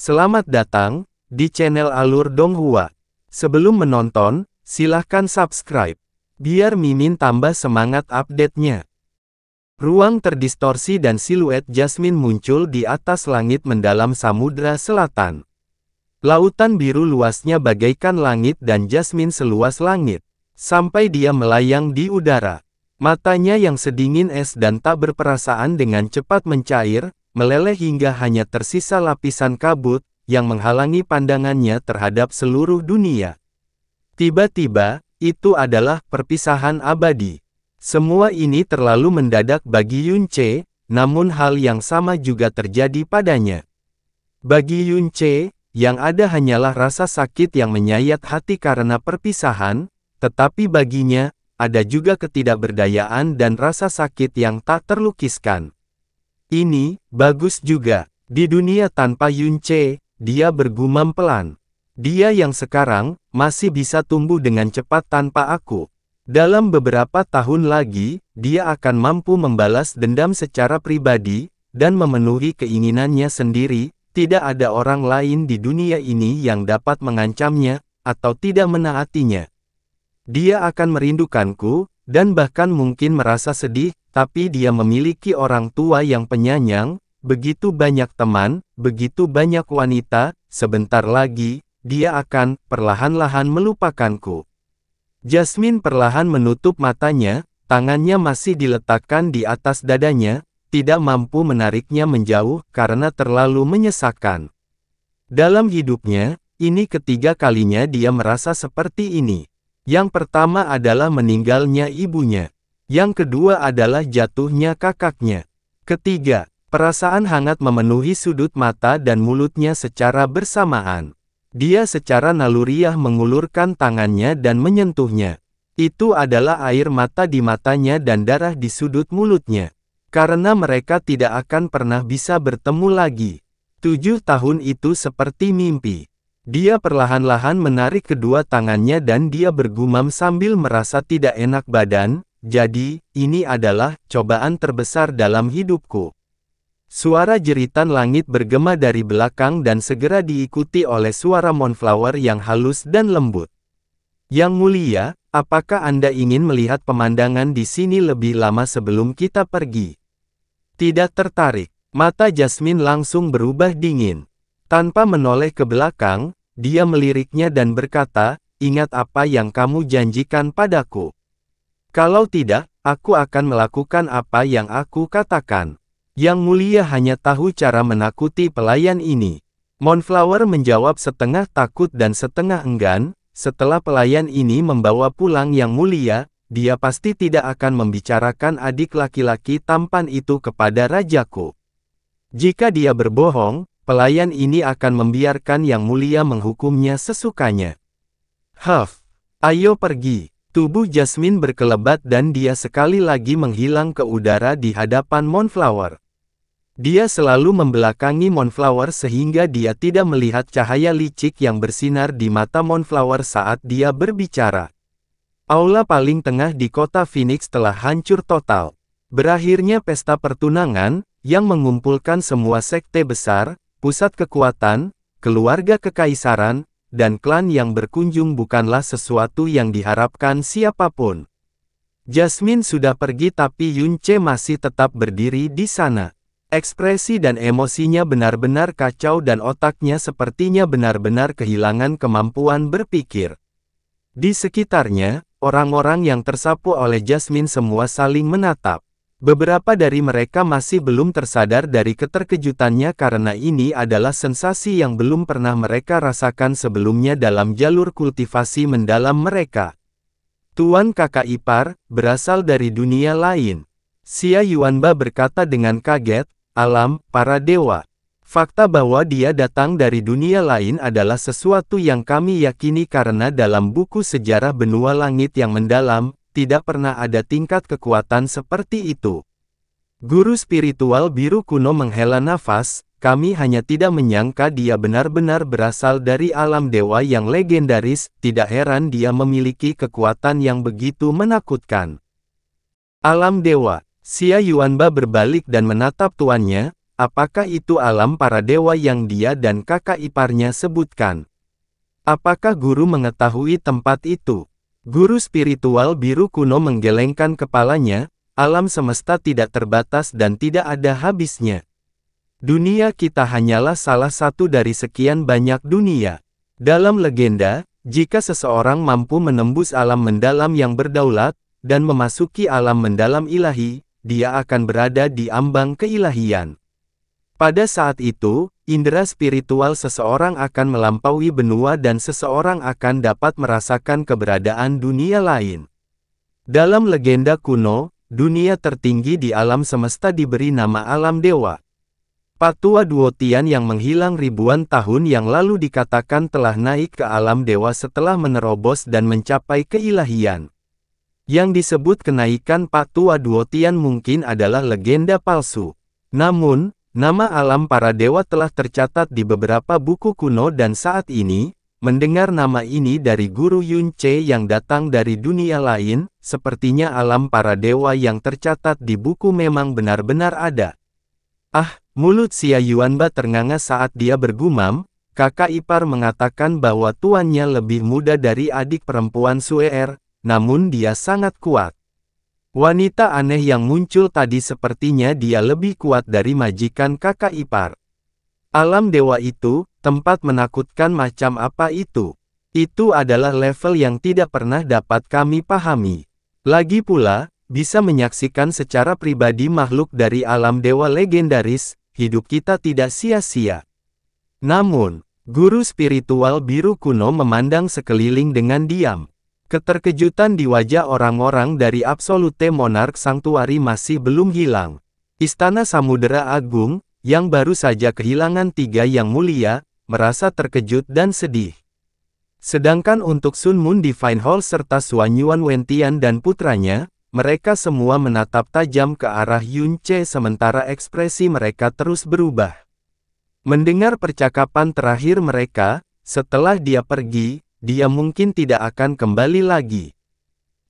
Selamat datang di channel Alur Donghua. Sebelum menonton, silahkan subscribe, biar Mimin tambah semangat update-nya. Ruang terdistorsi dan siluet Jasmine muncul di atas langit mendalam Samudra Selatan. Lautan biru luasnya bagaikan langit dan Jasmine seluas langit. Sampai dia melayang di udara. Matanya yang sedingin es dan tak berperasaan dengan cepat mencair, meleleh hingga hanya tersisa lapisan kabut, yang menghalangi pandangannya terhadap seluruh dunia. Tiba-tiba, itu adalah perpisahan abadi. Semua ini terlalu mendadak bagi Yunche, namun hal yang sama juga terjadi padanya. Bagi Yunche, yang ada hanyalah rasa sakit yang menyayat hati karena perpisahan, tetapi baginya, ada juga ketidakberdayaan dan rasa sakit yang tak terlukiskan. Ini, bagus juga. Di dunia tanpa Yunche, dia bergumam pelan. Dia yang sekarang, masih bisa tumbuh dengan cepat tanpa aku. Dalam beberapa tahun lagi, dia akan mampu membalas dendam secara pribadi, dan memenuhi keinginannya sendiri. Tidak ada orang lain di dunia ini yang dapat mengancamnya, atau tidak menaatinya. Dia akan merindukanku, dan bahkan mungkin merasa sedih, tapi dia memiliki orang tua yang penyayang, begitu banyak teman, begitu banyak wanita, sebentar lagi, dia akan perlahan-lahan melupakanku. Jasmine perlahan menutup matanya, tangannya masih diletakkan di atas dadanya, tidak mampu menariknya menjauh karena terlalu menyesakkan. Dalam hidupnya, ini ketiga kalinya dia merasa seperti ini. Yang pertama adalah meninggalnya ibunya. Yang kedua adalah jatuhnya kakaknya. Ketiga, perasaan hangat memenuhi sudut mata dan mulutnya secara bersamaan. Dia secara naluriah mengulurkan tangannya dan menyentuhnya. Itu adalah air mata di matanya dan darah di sudut mulutnya. Karena mereka tidak akan pernah bisa bertemu lagi. 7 tahun itu seperti mimpi. Dia perlahan-lahan menarik kedua tangannya dan dia bergumam sambil merasa tidak enak badan, jadi, ini adalah cobaan terbesar dalam hidupku. Suara jeritan langit bergema dari belakang dan segera diikuti oleh suara Moonflower yang halus dan lembut. Yang mulia, apakah Anda ingin melihat pemandangan di sini lebih lama sebelum kita pergi? Tidak tertarik. Mata Jasmine langsung berubah dingin. Tanpa menoleh ke belakang, dia meliriknya dan berkata, "Ingat apa yang kamu janjikan padaku. Kalau tidak, aku akan melakukan apa yang aku katakan." Yang mulia hanya tahu cara menakuti pelayan ini. Moonflower menjawab setengah takut dan setengah enggan, setelah pelayan ini membawa pulang yang mulia, dia pasti tidak akan membicarakan adik laki-laki tampan itu kepada rajaku. Jika dia berbohong, pelayan ini akan membiarkan yang mulia menghukumnya sesukanya. Huff, ayo pergi. Tubuh Jasmine berkelebat dan dia sekali lagi menghilang ke udara di hadapan Moonflower. Dia selalu membelakangi Moonflower sehingga dia tidak melihat cahaya licik yang bersinar di mata Moonflower saat dia berbicara. Aula paling tengah di kota Phoenix telah hancur total. Berakhirnya pesta pertunangan, yang mengumpulkan semua sekte besar, pusat kekuatan, keluarga kekaisaran, dan klan yang berkunjung bukanlah sesuatu yang diharapkan siapapun. Jasmine sudah pergi tapi Yunche masih tetap berdiri di sana. Ekspresi dan emosinya benar-benar kacau dan otaknya sepertinya benar-benar kehilangan kemampuan berpikir. Di sekitarnya, orang-orang yang tersapu oleh Jasmine semua saling menatap. Beberapa dari mereka masih belum tersadar dari keterkejutannya karena ini adalah sensasi yang belum pernah mereka rasakan sebelumnya dalam jalur kultivasi mendalam mereka. Tuan kakak ipar, berasal dari dunia lain. Xia Yuanba berkata dengan kaget, "Alam, para dewa. Fakta bahwa dia datang dari dunia lain adalah sesuatu yang kami yakini karena dalam buku sejarah benua langit yang mendalam, tidak pernah ada tingkat kekuatan seperti itu." Guru spiritual biru kuno menghela nafas, "Kami hanya tidak menyangka dia benar-benar berasal dari alam dewa yang legendaris, tidak heran dia memiliki kekuatan yang begitu menakutkan." Alam dewa. Xia Yuanba berbalik dan menatap tuannya, apakah itu alam para dewa yang dia dan kakak iparnya sebutkan? Apakah guru mengetahui tempat itu? Guru spiritual biru kuno menggelengkan kepalanya, alam semesta tidak terbatas dan tidak ada habisnya. Dunia kita hanyalah salah satu dari sekian banyak dunia. Dalam legenda, jika seseorang mampu menembus alam mendalam yang berdaulat, dan memasuki alam mendalam ilahi, dia akan berada di ambang keilahian. Pada saat itu, indera spiritual seseorang akan melampaui benua dan seseorang akan dapat merasakan keberadaan dunia lain. Dalam legenda kuno, dunia tertinggi di alam semesta diberi nama alam dewa. Patua Duotian yang menghilang ribuan tahun yang lalu dikatakan telah naik ke alam dewa setelah menerobos dan mencapai keilahian. Yang disebut kenaikan Patua Duotian mungkin adalah legenda palsu. Namun, nama alam para dewa telah tercatat di beberapa buku kuno dan saat ini, mendengar nama ini dari Guru Yunche yang datang dari dunia lain, sepertinya alam para dewa yang tercatat di buku memang benar-benar ada. Ah, mulut Xia Yuanba ternganga saat dia bergumam, kakak ipar mengatakan bahwa tuannya lebih muda dari adik perempuan Suer, namun dia sangat kuat. Wanita aneh yang muncul tadi sepertinya dia lebih kuat dari majikan kakak ipar. Alam dewa itu, tempat menakutkan macam apa itu? Itu adalah level yang tidak pernah dapat kami pahami. Lagi pula, bisa menyaksikan secara pribadi makhluk dari alam dewa legendaris, hidup kita tidak sia-sia. Namun, guru spiritual biru kuno memandang sekeliling dengan diam. Keterkejutan di wajah orang-orang dari Absolute Monarch Sanctuary masih belum hilang. Istana Samudera Agung, yang baru saja kehilangan 3 yang mulia, merasa terkejut dan sedih. Sedangkan untuk Sun Moon Divine Hall serta Xuan Yuan Wentian dan putranya, mereka semua menatap tajam ke arah Yunche sementara ekspresi mereka terus berubah. Mendengar percakapan terakhir mereka, setelah dia pergi, dia mungkin tidak akan kembali lagi.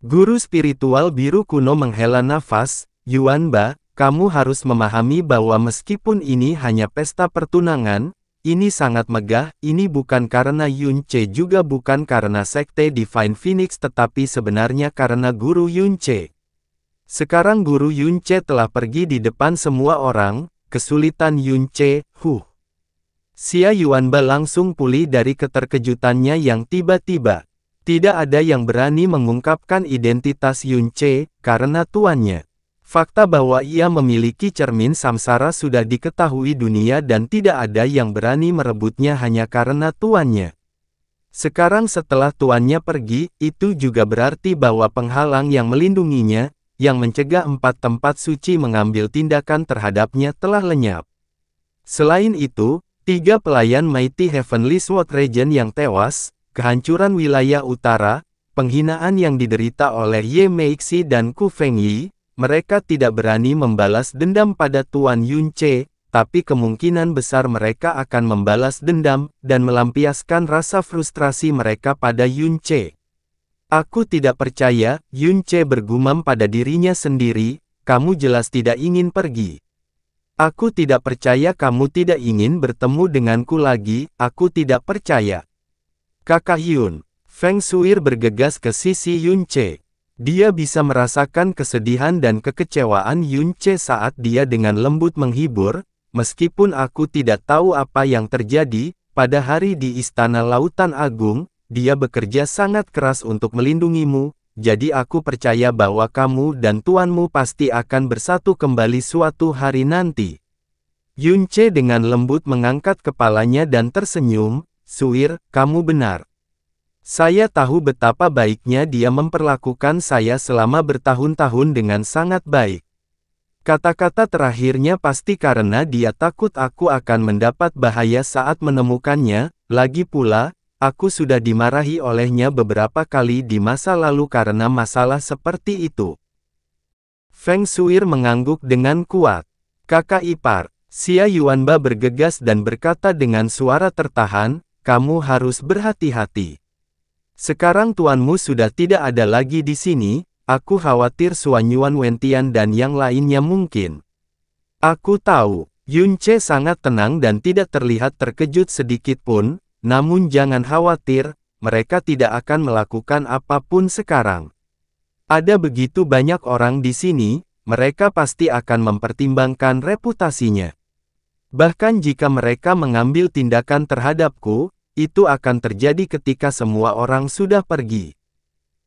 Guru spiritual biru kuno menghela nafas, Yuanba, kamu harus memahami bahwa meskipun ini hanya pesta pertunangan, ini sangat megah, ini bukan karena Yunche juga bukan karena Sekte Divine Phoenix tetapi sebenarnya karena Guru Yunche. Sekarang Guru Yunche telah pergi di depan semua orang, kesulitan Yunche, Xia Yuanba langsung pulih dari keterkejutannya yang tiba-tiba. Tidak ada yang berani mengungkapkan identitas Yunche, karena tuannya. Fakta bahwa ia memiliki cermin samsara sudah diketahui dunia dan tidak ada yang berani merebutnya hanya karena tuannya. Sekarang setelah tuannya pergi, itu juga berarti bahwa penghalang yang melindunginya, yang mencegah 4 tempat suci mengambil tindakan terhadapnya telah lenyap. Selain itu, 3 pelayan Mighty Heavenly Sword Region yang tewas, kehancuran wilayah utara, penghinaan yang diderita oleh Ye Meixi dan Ku Fengyi, mereka tidak berani membalas dendam pada Tuan Yunche, tapi kemungkinan besar mereka akan membalas dendam, dan melampiaskan rasa frustrasi mereka pada Yunche. Aku tidak percaya, Yunche bergumam pada dirinya sendiri, kamu jelas tidak ingin pergi. Aku tidak percaya kamu tidak ingin bertemu denganku lagi, aku tidak percaya. Kakak Yun, Feng Shuir bergegas ke sisi Yunche. Dia bisa merasakan kesedihan dan kekecewaan Yunche saat dia dengan lembut menghibur, meskipun aku tidak tahu apa yang terjadi, pada hari di Istana Lautan Agung, dia bekerja sangat keras untuk melindungimu, jadi aku percaya bahwa kamu dan tuanmu pasti akan bersatu kembali suatu hari nanti. Yunche dengan lembut mengangkat kepalanya dan tersenyum, Shuir, kamu benar. Saya tahu betapa baiknya dia memperlakukan saya selama bertahun-tahun dengan sangat baik. Kata-kata terakhirnya pasti karena dia takut aku akan mendapat bahaya saat menemukannya, lagi pula, aku sudah dimarahi olehnya beberapa kali di masa lalu karena masalah seperti itu. Feng Shuir mengangguk dengan kuat. Kakak ipar, Xia Yuanba bergegas dan berkata dengan suara tertahan, kamu harus berhati-hati. Sekarang tuanmu sudah tidak ada lagi di sini, aku khawatir Xuan Yuan Wentian dan yang lainnya mungkin. Aku tahu, Yunce sangat tenang dan tidak terlihat terkejut sedikit pun, namun jangan khawatir, mereka tidak akan melakukan apapun sekarang. Ada begitu banyak orang di sini, mereka pasti akan mempertimbangkan reputasinya. Bahkan jika mereka mengambil tindakan terhadapku, itu akan terjadi ketika semua orang sudah pergi.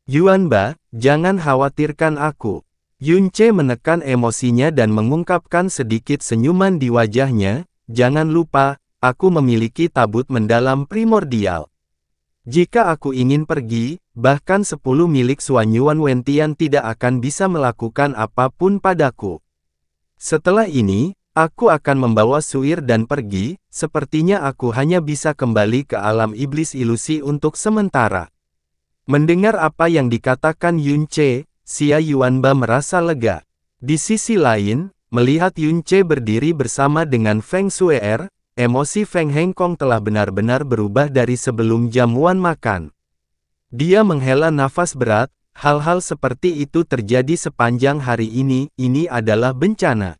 Yuanba, jangan khawatirkan aku. Yunce menekan emosinya dan mengungkapkan sedikit senyuman di wajahnya, jangan lupa, aku memiliki tabut mendalam primordial. Jika aku ingin pergi, bahkan 10 milik Xuanyuan Wentian tidak akan bisa melakukan apapun padaku. Setelah ini, aku akan membawa Suir dan pergi, sepertinya aku hanya bisa kembali ke alam iblis ilusi untuk sementara. Mendengar apa yang dikatakan Yunce, Xia Yuanba merasa lega. Di sisi lain, melihat Yunce berdiri bersama dengan Feng Shuer, emosi Feng Hengkong telah benar-benar berubah dari sebelum jamuan makan. Dia menghela nafas berat, hal-hal seperti itu terjadi sepanjang hari ini adalah bencana.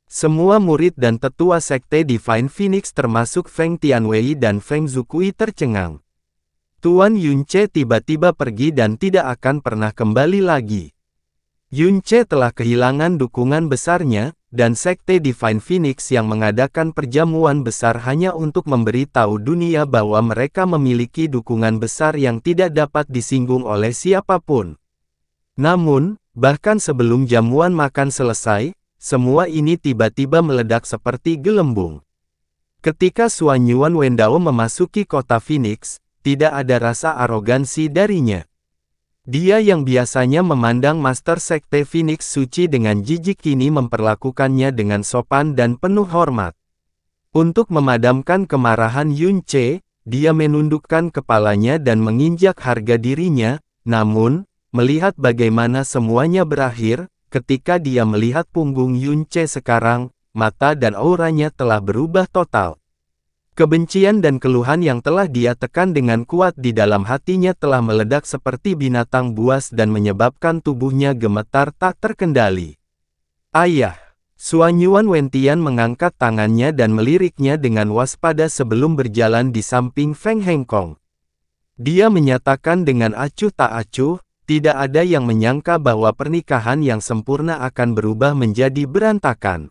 Semua murid dan tetua sekte Divine Phoenix termasuk Feng Tianwei dan Feng Zukui tercengang. Tuan Yunce tiba-tiba pergi dan tidak akan pernah kembali lagi. Yunce telah kehilangan dukungan besarnya, dan sekte Divine Phoenix yang mengadakan perjamuan besar hanya untuk memberi tahu dunia bahwa mereka memiliki dukungan besar yang tidak dapat disinggung oleh siapapun. Namun, bahkan sebelum jamuan makan selesai, semua ini tiba-tiba meledak seperti gelembung. Ketika Xuanyuan Wendao memasuki kota Phoenix, tidak ada rasa arogansi darinya. Dia yang biasanya memandang Master Sekte Phoenix Suci dengan jijik kini memperlakukannya dengan sopan dan penuh hormat. Untuk memadamkan kemarahan Yunce, dia menundukkan kepalanya dan menginjak harga dirinya, namun, melihat bagaimana semuanya berakhir, ketika dia melihat punggung Yunce sekarang, mata dan auranya telah berubah total. Kebencian dan keluhan yang telah dia tekan dengan kuat di dalam hatinya telah meledak seperti binatang buas dan menyebabkan tubuhnya gemetar tak terkendali. Ayah! Xuanyuan Wentian mengangkat tangannya dan meliriknya dengan waspada sebelum berjalan di samping Feng Hengkong. Dia menyatakan dengan acuh tak acuh, tidak ada yang menyangka bahwa pernikahan yang sempurna akan berubah menjadi berantakan.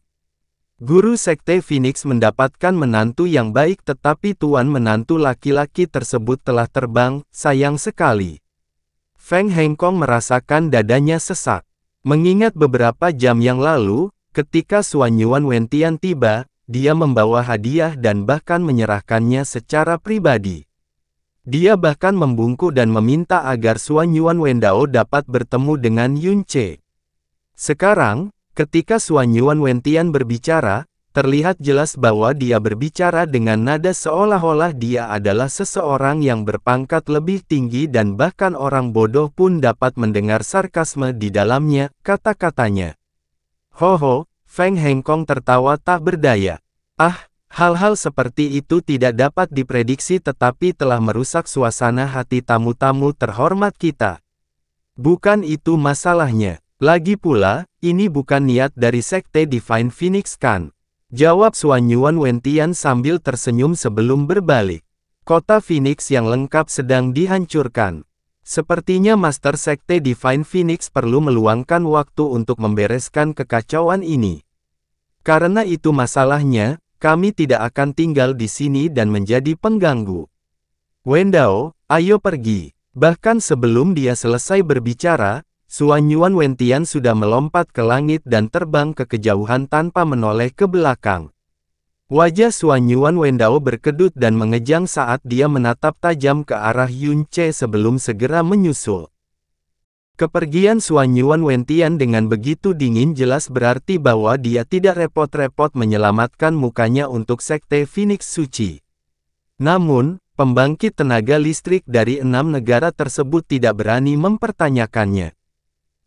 Guru Sekte Phoenix mendapatkan menantu yang baik tetapi tuan menantu laki-laki tersebut telah terbang, sayang sekali. Feng Hengkong merasakan dadanya sesak. Mengingat beberapa jam yang lalu, ketika Xuanyuan Wentian tiba, dia membawa hadiah dan bahkan menyerahkannya secara pribadi. Dia bahkan membungkuk dan meminta agar Xuanyuan Wendao dapat bertemu dengan Yunce. Sekarang, ketika Xuanyuan Wentian berbicara, terlihat jelas bahwa dia berbicara dengan nada seolah-olah dia adalah seseorang yang berpangkat lebih tinggi dan bahkan orang bodoh pun dapat mendengar sarkasme di dalamnya, kata-katanya. Hoho, Feng Hengkong tertawa tak berdaya. Hal-hal seperti itu tidak dapat diprediksi tetapi telah merusak suasana hati tamu-tamu terhormat kita. Bukan itu masalahnya. Lagi pula, ini bukan niat dari Sekte Divine Phoenix kan? Jawab Xuanyuan Wentian sambil tersenyum sebelum berbalik. Kota Phoenix yang lengkap sedang dihancurkan. Sepertinya Master Sekte Divine Phoenix perlu meluangkan waktu untuk membereskan kekacauan ini. Karena itu masalahnya, kami tidak akan tinggal di sini dan menjadi pengganggu. Wendao, ayo pergi. Bahkan sebelum dia selesai berbicara, Xuanyuan Wentian sudah melompat ke langit dan terbang ke kejauhan tanpa menoleh ke belakang. Wajah Xuanyuan Wendao berkedut dan mengejang saat dia menatap tajam ke arah Yunce sebelum segera menyusul. Kepergian Xuanyuan Wentian dengan begitu dingin jelas berarti bahwa dia tidak repot-repot menyelamatkan mukanya untuk Sekte Phoenix Suci. Namun, pembangkit tenaga listrik dari 6 negara tersebut tidak berani mempertanyakannya.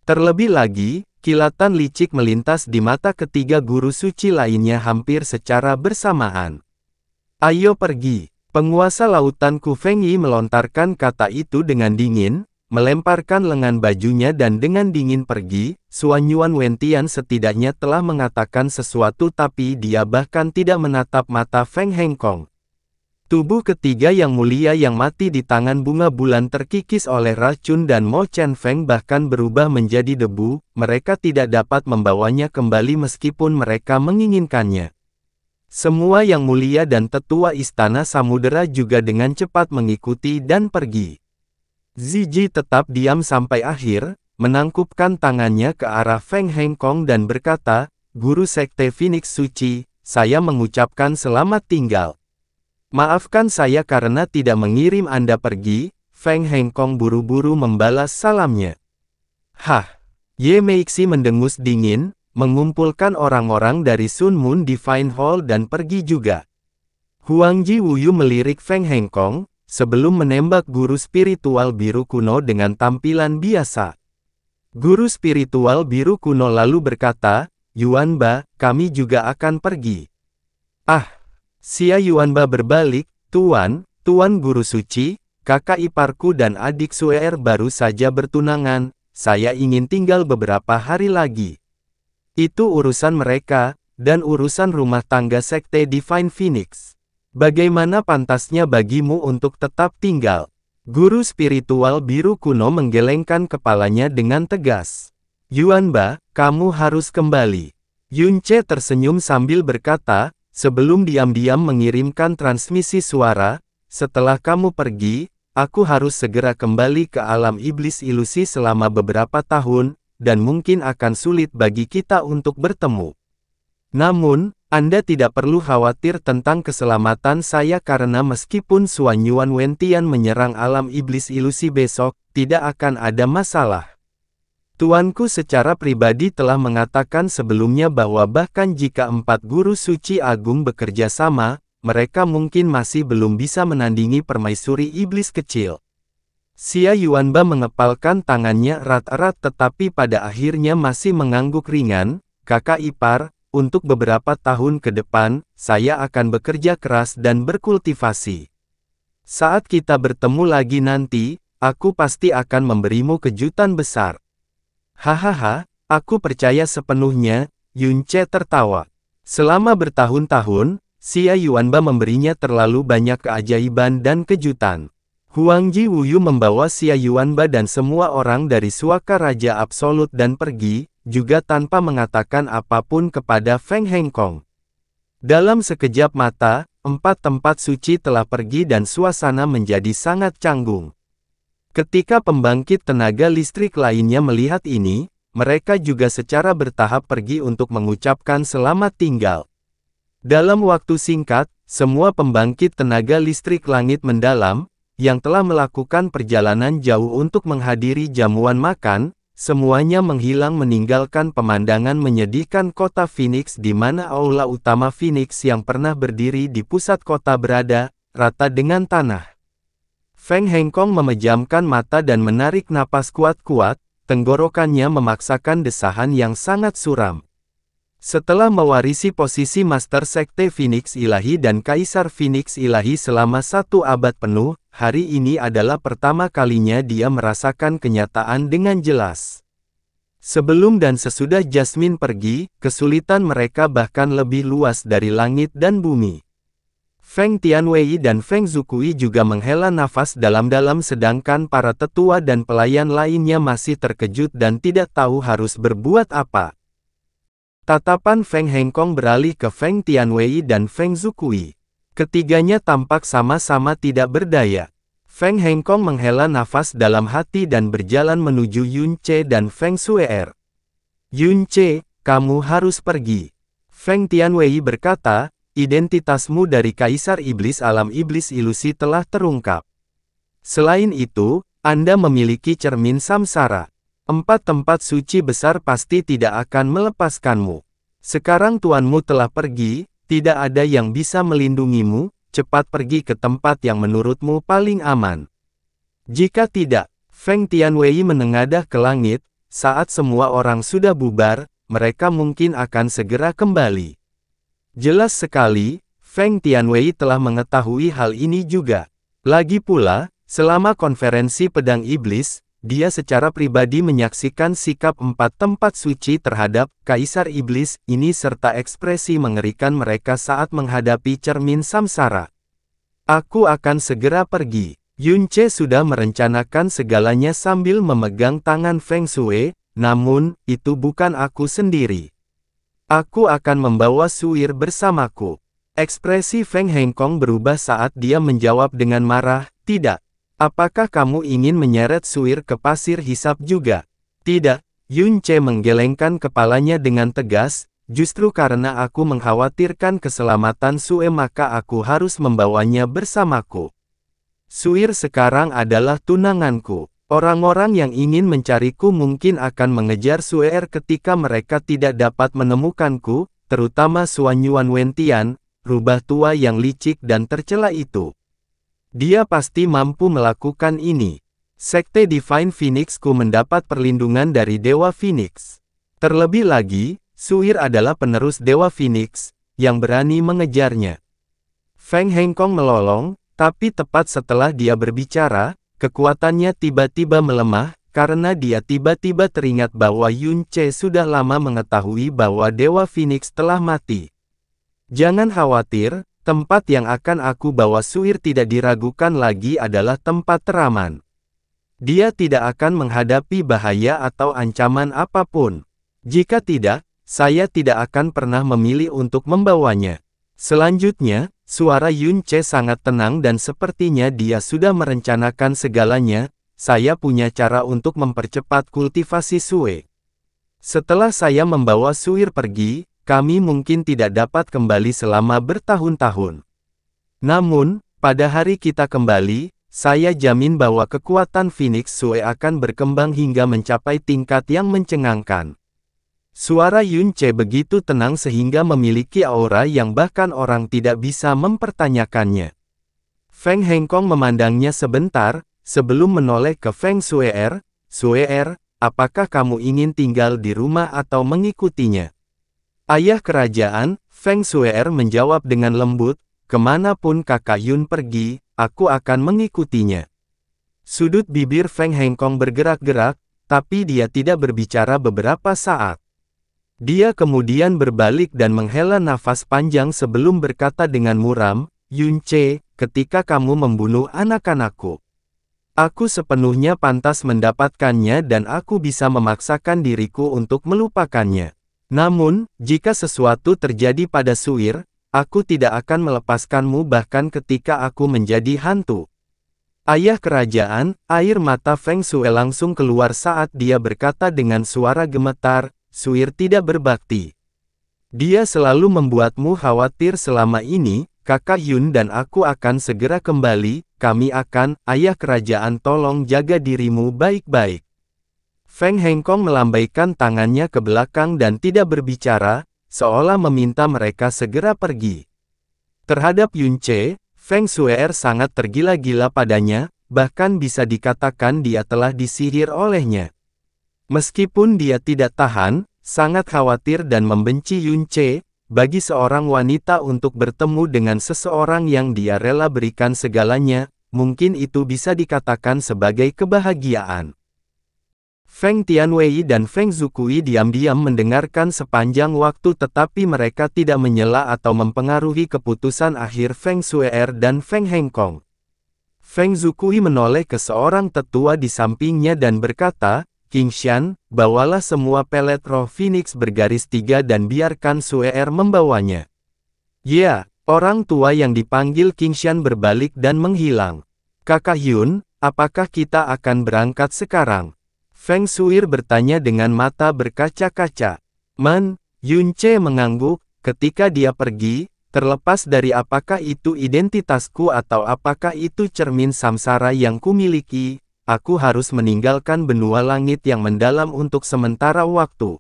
Terlebih lagi, kilatan licik melintas di mata ketiga guru suci lainnya hampir secara bersamaan. Ayo pergi. Penguasa lautan Ku Fengyi melontarkan kata itu dengan dingin, melemparkan lengan bajunya dan dengan dingin pergi. Suan Yuan Wentian setidaknya telah mengatakan sesuatu tapi dia bahkan tidak menatap mata Feng Hengkong. Tubuh ketiga yang mulia yang mati di tangan bunga bulan terkikis oleh racun dan Mo Chen Feng bahkan berubah menjadi debu. Mereka tidak dapat membawanya kembali meskipun mereka menginginkannya. Semua yang mulia dan tetua istana samudera juga dengan cepat mengikuti dan pergi. Zizi tetap diam sampai akhir, menangkupkan tangannya ke arah Feng Hengkong dan berkata, "Guru Sekte Phoenix Suci, saya mengucapkan selamat tinggal. Maafkan saya karena tidak mengirim Anda pergi." Feng Hengkong buru-buru membalas salamnya. "Hah?" Ye Meixi mendengus dingin, mengumpulkan orang-orang dari Sun Moon Divine Hall dan pergi juga. Huang Ji Wuyu melirik Feng Hengkong, sebelum menembak guru spiritual biru kuno dengan tampilan biasa. Guru spiritual biru kuno lalu berkata, "Yuanba, kami juga akan pergi." "Ah!" Xia Yuanba berbalik, "Tuan Guru Suci, kakak iparku dan adik Suer baru saja bertunangan, saya ingin tinggal beberapa hari lagi." "Itu urusan mereka, dan urusan rumah tangga Sekte Divine Phoenix. Bagaimana pantasnya bagimu untuk tetap tinggal?" Guru spiritual biru kuno menggelengkan kepalanya dengan tegas. "Yuanba, kamu harus kembali." Yunce tersenyum sambil berkata, "Sebelum diam-diam mengirimkan transmisi suara, setelah kamu pergi, aku harus segera kembali ke alam iblis ilusi selama beberapa tahun, dan mungkin akan sulit bagi kita untuk bertemu. Namun, Anda tidak perlu khawatir tentang keselamatan saya karena meskipun Suan Yuan Wentian menyerang alam iblis ilusi besok, tidak akan ada masalah. Tuanku secara pribadi telah mengatakan sebelumnya bahwa bahkan jika 4 guru suci agung bekerja sama, mereka mungkin masih belum bisa menandingi permaisuri iblis kecil." Xia Yuanba mengepalkan tangannya erat-erat tetapi pada akhirnya masih mengangguk ringan, "Kakak ipar, untuk beberapa tahun ke depan, saya akan bekerja keras dan berkultivasi. Saat kita bertemu lagi nanti, aku pasti akan memberimu kejutan besar." "Hahaha, aku percaya sepenuhnya," Yunce tertawa. Selama bertahun-tahun, Xia Yuanba memberinya terlalu banyak keajaiban dan kejutan. Huang Ji Wuyu membawa Xia Yuanba dan semua orang dari Suaka Raja Absolut dan pergi, juga tanpa mengatakan apapun kepada Feng Hengkong. Dalam sekejap mata, 4 tempat suci telah pergi dan suasana menjadi sangat canggung. Ketika pembangkit tenaga listrik lainnya melihat ini, mereka juga secara bertahap pergi untuk mengucapkan selamat tinggal. Dalam waktu singkat, semua pembangkit tenaga listrik langit mendalam, yang telah melakukan perjalanan jauh untuk menghadiri jamuan makan, semuanya menghilang meninggalkan pemandangan menyedihkan kota Phoenix di mana aula utama Phoenix yang pernah berdiri di pusat kota berada, rata dengan tanah. Feng Hengkong memejamkan mata dan menarik napas kuat-kuat, tenggorokannya memaksakan desahan yang sangat suram. Setelah mewarisi posisi Master Sekte Phoenix Ilahi dan Kaisar Phoenix Ilahi selama 1 abad penuh, hari ini adalah pertama kalinya dia merasakan kenyataan dengan jelas. Sebelum dan sesudah Jasmine pergi, kesulitan mereka bahkan lebih luas dari langit dan bumi. Feng Tianwei dan Feng Zukui juga menghela nafas dalam-dalam sedangkan para tetua dan pelayan lainnya masih terkejut dan tidak tahu harus berbuat apa. Tatapan Feng Hengkong beralih ke Feng Tianwei dan Feng Zukui. Ketiganya tampak sama-sama tidak berdaya. Feng Hengkong menghela nafas dalam hati dan berjalan menuju Yunce dan Feng Suer. "Yunce, kamu harus pergi." Feng Tianwei berkata, "Identitasmu dari Kaisar Iblis Alam Iblis Ilusi telah terungkap. Selain itu, Anda memiliki cermin samsara. 4 tempat suci besar pasti tidak akan melepaskanmu. Sekarang tuanmu telah pergi, tidak ada yang bisa melindungimu, cepat pergi ke tempat yang menurutmu paling aman. Jika tidak," Feng Tianwei menengadah ke langit, "saat semua orang sudah bubar, mereka mungkin akan segera kembali." Jelas sekali, Feng Tianwei telah mengetahui hal ini juga. Lagi pula, selama konferensi pedang iblis, dia secara pribadi menyaksikan sikap 4 tempat suci terhadap Kaisar Iblis ini serta ekspresi mengerikan mereka saat menghadapi cermin samsara. Aku akan segera pergi. Yunce sudah merencanakan segalanya sambil memegang tangan Feng Shui, namun, itu bukan aku sendiri. Aku akan membawa Suir bersamaku. Ekspresi Feng Hengkong berubah saat dia menjawab dengan marah, tidak. Apakah kamu ingin menyeret Suir ke pasir hisap juga? Tidak, Yunce menggelengkan kepalanya dengan tegas, justru karena aku mengkhawatirkan keselamatan Sue maka aku harus membawanya bersamaku. Suir sekarang adalah tunanganku. Orang-orang yang ingin mencariku mungkin akan mengejar Suer ketika mereka tidak dapat menemukanku, terutama Suan Yuan Wentian, rubah tua yang licik dan tercela itu. Dia pasti mampu melakukan ini. Sekte Divine Phoenix-ku mendapat perlindungan dari Dewa Phoenix. Terlebih lagi, Suir adalah penerus Dewa Phoenix, yang berani mengejarnya. Feng Hengkong melolong, tapi tepat setelah dia berbicara, kekuatannya tiba-tiba melemah, karena dia tiba-tiba teringat bahwa Yunce sudah lama mengetahui bahwa Dewa Phoenix telah mati. Jangan khawatir, tempat yang akan aku bawa Suir tidak diragukan lagi adalah tempat teraman. Dia tidak akan menghadapi bahaya atau ancaman apapun. Jika tidak, saya tidak akan pernah memilih untuk membawanya. Selanjutnya, suara Yunce sangat tenang dan sepertinya dia sudah merencanakan segalanya. Saya punya cara untuk mempercepat kultivasi Sue. Setelah saya membawa Suir pergi, kami mungkin tidak dapat kembali selama bertahun-tahun. Namun, pada hari kita kembali, saya jamin bahwa kekuatan Phoenix Sue akan berkembang hingga mencapai tingkat yang mencengangkan. Suara Yunce begitu tenang sehingga memiliki aura yang bahkan orang tidak bisa mempertanyakannya. Feng Hengkong memandangnya sebentar, sebelum menoleh ke Feng Shue'er. Shue'er, apakah kamu ingin tinggal di rumah atau mengikutinya? Ayah kerajaan, Feng Shue'er menjawab dengan lembut, kemanapun kakak Yun pergi, aku akan mengikutinya. Sudut bibir Feng Hengkong bergerak-gerak, tapi dia tidak berbicara beberapa saat. Dia kemudian berbalik dan menghela nafas panjang sebelum berkata dengan muram, Yunce, ketika kamu membunuh anak-anakku, aku sepenuhnya pantas mendapatkannya dan aku bisa memaksakan diriku untuk melupakannya. Namun, jika sesuatu terjadi pada Suir, aku tidak akan melepaskanmu bahkan ketika aku menjadi hantu. Ayah kerajaan, air mata Feng Shui langsung keluar saat dia berkata dengan suara gemetar, Suir tidak berbakti. Dia selalu membuatmu khawatir selama ini, kakak Yun dan aku akan segera kembali, kami akan, ayah kerajaan tolong jaga dirimu baik-baik. Feng Hengkong melambaikan tangannya ke belakang dan tidak berbicara, seolah meminta mereka segera pergi. Terhadap Yunce, Feng Shue'er sangat tergila-gila padanya, bahkan bisa dikatakan dia telah disihir olehnya. Meskipun dia tidak tahan, sangat khawatir dan membenci Yunce, bagi seorang wanita untuk bertemu dengan seseorang yang dia rela berikan segalanya, mungkin itu bisa dikatakan sebagai kebahagiaan. Feng Tianwei dan Feng Zukui diam-diam mendengarkan sepanjang waktu tetapi mereka tidak menyela atau mempengaruhi keputusan akhir Feng Shue'er dan Feng Hengkong. Feng Zukui menoleh ke seorang tetua di sampingnya dan berkata, Qingshan, bawalah semua pelet roh Phoenix bergaris 3 dan biarkan Shue'er membawanya. Ya, orang tua yang dipanggil Qingshan berbalik dan menghilang. Kakak Yun, apakah kita akan berangkat sekarang? Feng Shuir bertanya dengan mata berkaca-kaca. Yunce mengangguk, ketika dia pergi, terlepas dari apakah itu identitasku atau apakah itu cermin samsara yang kumiliki, aku harus meninggalkan benua langit yang mendalam untuk sementara waktu.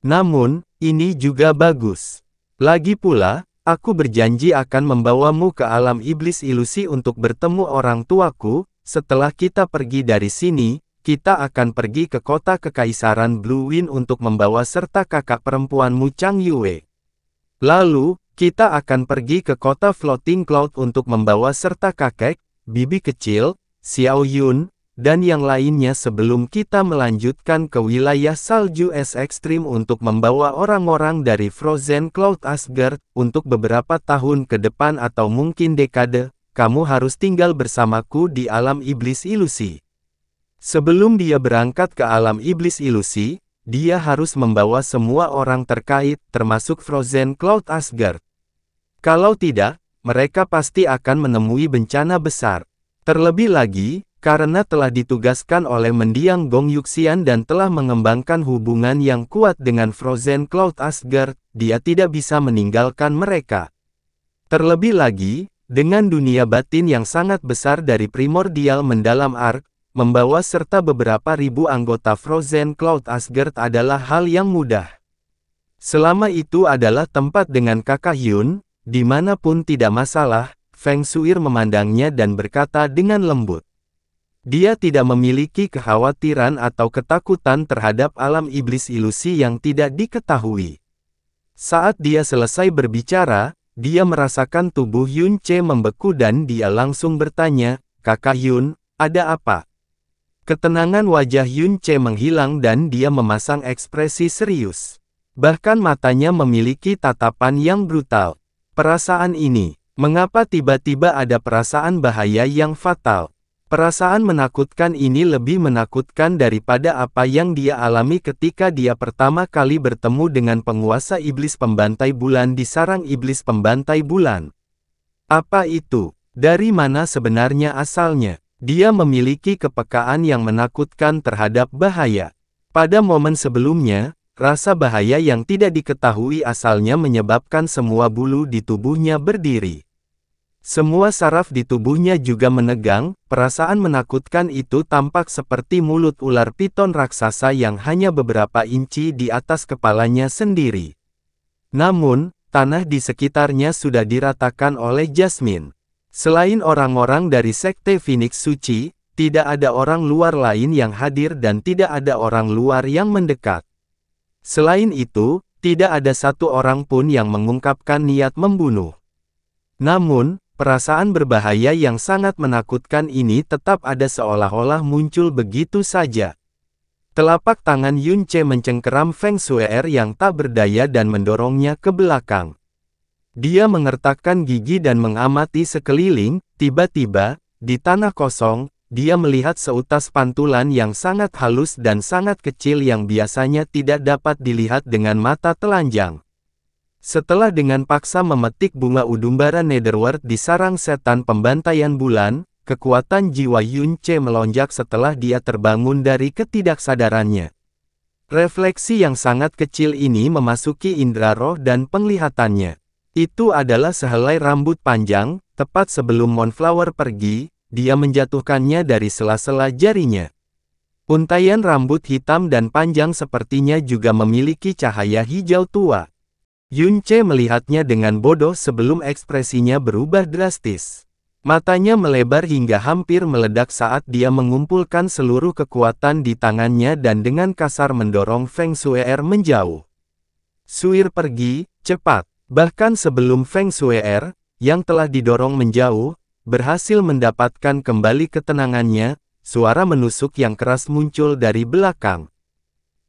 Namun, ini juga bagus. Lagi pula, aku berjanji akan membawamu ke alam iblis ilusi untuk bertemu orang tuaku. Setelah kita pergi dari sini, kita akan pergi ke kota kekaisaran Blue Wind untuk membawa serta kakak perempuanmu Chang Yue. Lalu, kita akan pergi ke kota Floating Cloud untuk membawa serta kakek, bibi kecil, Xiao Yun, dan yang lainnya sebelum kita melanjutkan ke wilayah salju es ekstrim untuk membawa orang-orang dari Frozen Cloud Asgard, untuk beberapa tahun ke depan atau mungkin dekade, kamu harus tinggal bersamaku di alam iblis ilusi. Sebelum dia berangkat ke alam iblis ilusi, dia harus membawa semua orang terkait, termasuk Frozen Cloud Asgard. Kalau tidak, mereka pasti akan menemui bencana besar. Terlebih lagi, karena telah ditugaskan oleh mendiang Gong Yuxian dan telah mengembangkan hubungan yang kuat dengan Frozen Cloud Asgard, dia tidak bisa meninggalkan mereka. Terlebih lagi, dengan dunia batin yang sangat besar dari primordial mendalam Ark, membawa serta beberapa ribu anggota Frozen Cloud Asgard adalah hal yang mudah. Selama itu adalah tempat dengan Kakak Hyun, dimanapun tidak masalah, Feng Shuir memandangnya dan berkata dengan lembut. Dia tidak memiliki kekhawatiran atau ketakutan terhadap alam iblis ilusi yang tidak diketahui. Saat dia selesai berbicara, dia merasakan tubuh Yun Che membeku dan dia langsung bertanya, "Kakak Yun, ada apa?" Ketenangan wajah Yun Che menghilang dan dia memasang ekspresi serius. Bahkan matanya memiliki tatapan yang brutal. Perasaan ini, mengapa tiba-tiba ada perasaan bahaya yang fatal? Perasaan menakutkan ini lebih menakutkan daripada apa yang dia alami ketika dia pertama kali bertemu dengan penguasa iblis pembantai bulan di sarang iblis pembantai bulan. Apa itu? Dari mana sebenarnya asalnya? Dia memiliki kepekaan yang menakutkan terhadap bahaya. Pada momen sebelumnya, rasa bahaya yang tidak diketahui asalnya menyebabkan semua bulu di tubuhnya berdiri. Semua saraf di tubuhnya juga menegang, perasaan menakutkan itu tampak seperti mulut ular piton raksasa yang hanya beberapa inci di atas kepalanya sendiri. Namun, tanah di sekitarnya sudah diratakan oleh Jasmine. Selain orang-orang dari Sekte Phoenix Suci, tidak ada orang luar lain yang hadir dan tidak ada orang luar yang mendekat. Selain itu, tidak ada satu orang pun yang mengungkapkan niat membunuh. Namun, perasaan berbahaya yang sangat menakutkan ini tetap ada seolah-olah muncul begitu saja. Telapak tangan Yun Che mencengkeram Feng Shuir yang tak berdaya dan mendorongnya ke belakang. Dia mengertakkan gigi dan mengamati sekeliling, tiba-tiba, di tanah kosong, dia melihat seutas pantulan yang sangat halus dan sangat kecil yang biasanya tidak dapat dilihat dengan mata telanjang. Setelah dengan paksa memetik bunga udumbara Netherworld di sarang setan pembantaian bulan, kekuatan jiwa Yun Che melonjak setelah dia terbangun dari ketidaksadarannya. Refleksi yang sangat kecil ini memasuki indera roh dan penglihatannya. Itu adalah sehelai rambut panjang, tepat sebelum Moonflower pergi, dia menjatuhkannya dari sela-sela jarinya. Untaian rambut hitam dan panjang sepertinya juga memiliki cahaya hijau tua. Yun Che melihatnya dengan bodoh sebelum ekspresinya berubah drastis. Matanya melebar hingga hampir meledak saat dia mengumpulkan seluruh kekuatan di tangannya dan dengan kasar mendorong Feng Shuir menjauh. Shuir pergi, cepat. Bahkan sebelum Feng Shuir, yang telah didorong menjauh, berhasil mendapatkan kembali ketenangannya, suara menusuk yang keras muncul dari belakang.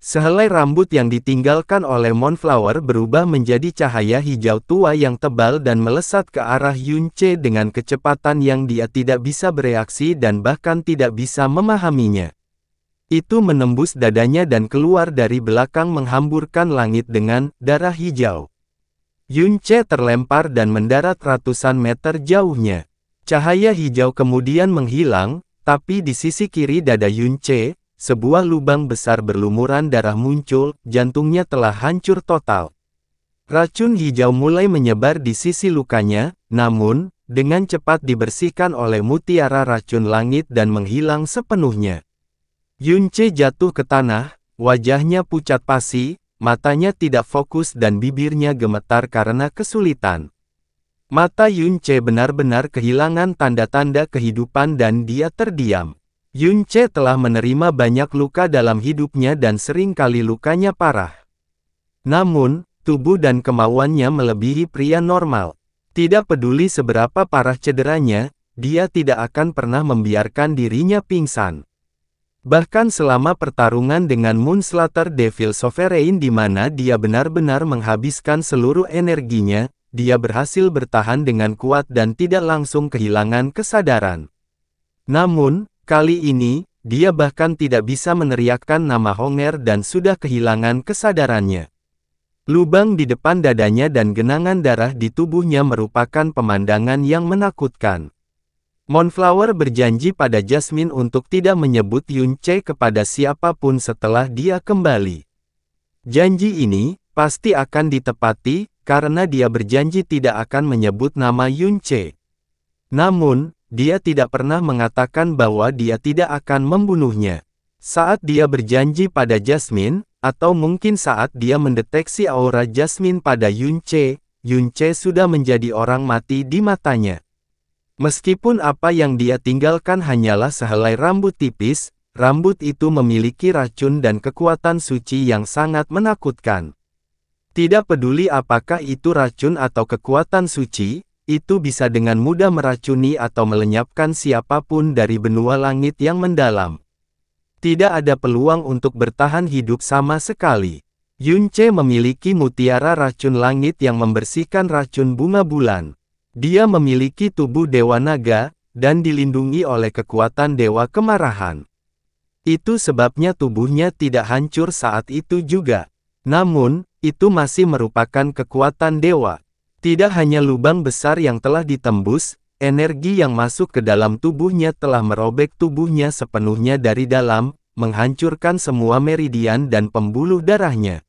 Sehelai rambut yang ditinggalkan oleh Moonflower berubah menjadi cahaya hijau tua yang tebal dan melesat ke arah Yun Che dengan kecepatan yang dia tidak bisa bereaksi dan bahkan tidak bisa memahaminya. Itu menembus dadanya dan keluar dari belakang menghamburkan langit dengan darah hijau. Yun Che terlempar dan mendarat ratusan meter jauhnya. Cahaya hijau kemudian menghilang, tapi di sisi kiri dada Yun Che, sebuah lubang besar berlumuran darah muncul, jantungnya telah hancur total. Racun hijau mulai menyebar di sisi lukanya, namun, dengan cepat dibersihkan oleh mutiara racun langit dan menghilang sepenuhnya. Yun Che jatuh ke tanah, wajahnya pucat pasi, matanya tidak fokus dan bibirnya gemetar karena kesulitan. Mata Yun Che benar-benar kehilangan tanda-tanda kehidupan dan dia terdiam. Yun Che telah menerima banyak luka dalam hidupnya dan sering kali lukanya parah. Namun, tubuh dan kemauannya melebihi pria normal. Tidak peduli seberapa parah cederanya, dia tidak akan pernah membiarkan dirinya pingsan. Bahkan selama pertarungan dengan Moonslayer Devil Sovereign di mana dia benar-benar menghabiskan seluruh energinya, dia berhasil bertahan dengan kuat dan tidak langsung kehilangan kesadaran. Namun, kali ini, dia bahkan tidak bisa meneriakkan nama Honger dan sudah kehilangan kesadarannya. Lubang di depan dadanya dan genangan darah di tubuhnya merupakan pemandangan yang menakutkan. Moonflower berjanji pada Jasmine untuk tidak menyebut Yunche kepada siapapun setelah dia kembali. Janji ini pasti akan ditepati, karena dia berjanji tidak akan menyebut nama Yunche. Namun, dia tidak pernah mengatakan bahwa dia tidak akan membunuhnya. Saat dia berjanji pada Jasmine, atau mungkin saat dia mendeteksi aura Jasmine pada Yunche, Yunche sudah menjadi orang mati di matanya. Meskipun apa yang dia tinggalkan hanyalah sehelai rambut tipis, rambut itu memiliki racun dan kekuatan suci yang sangat menakutkan. Tidak peduli apakah itu racun atau kekuatan suci, itu bisa dengan mudah meracuni atau melenyapkan siapapun dari benua langit yang mendalam. Tidak ada peluang untuk bertahan hidup sama sekali. Yunche memiliki mutiara racun langit yang membersihkan racun bunga bulan. Dia memiliki tubuh Dewa Naga, dan dilindungi oleh kekuatan Dewa Kemarahan. Itu sebabnya tubuhnya tidak hancur saat itu juga. Namun, itu masih merupakan kekuatan dewa. Tidak hanya lubang besar yang telah ditembus, energi yang masuk ke dalam tubuhnya telah merobek tubuhnya sepenuhnya dari dalam, menghancurkan semua meridian dan pembuluh darahnya.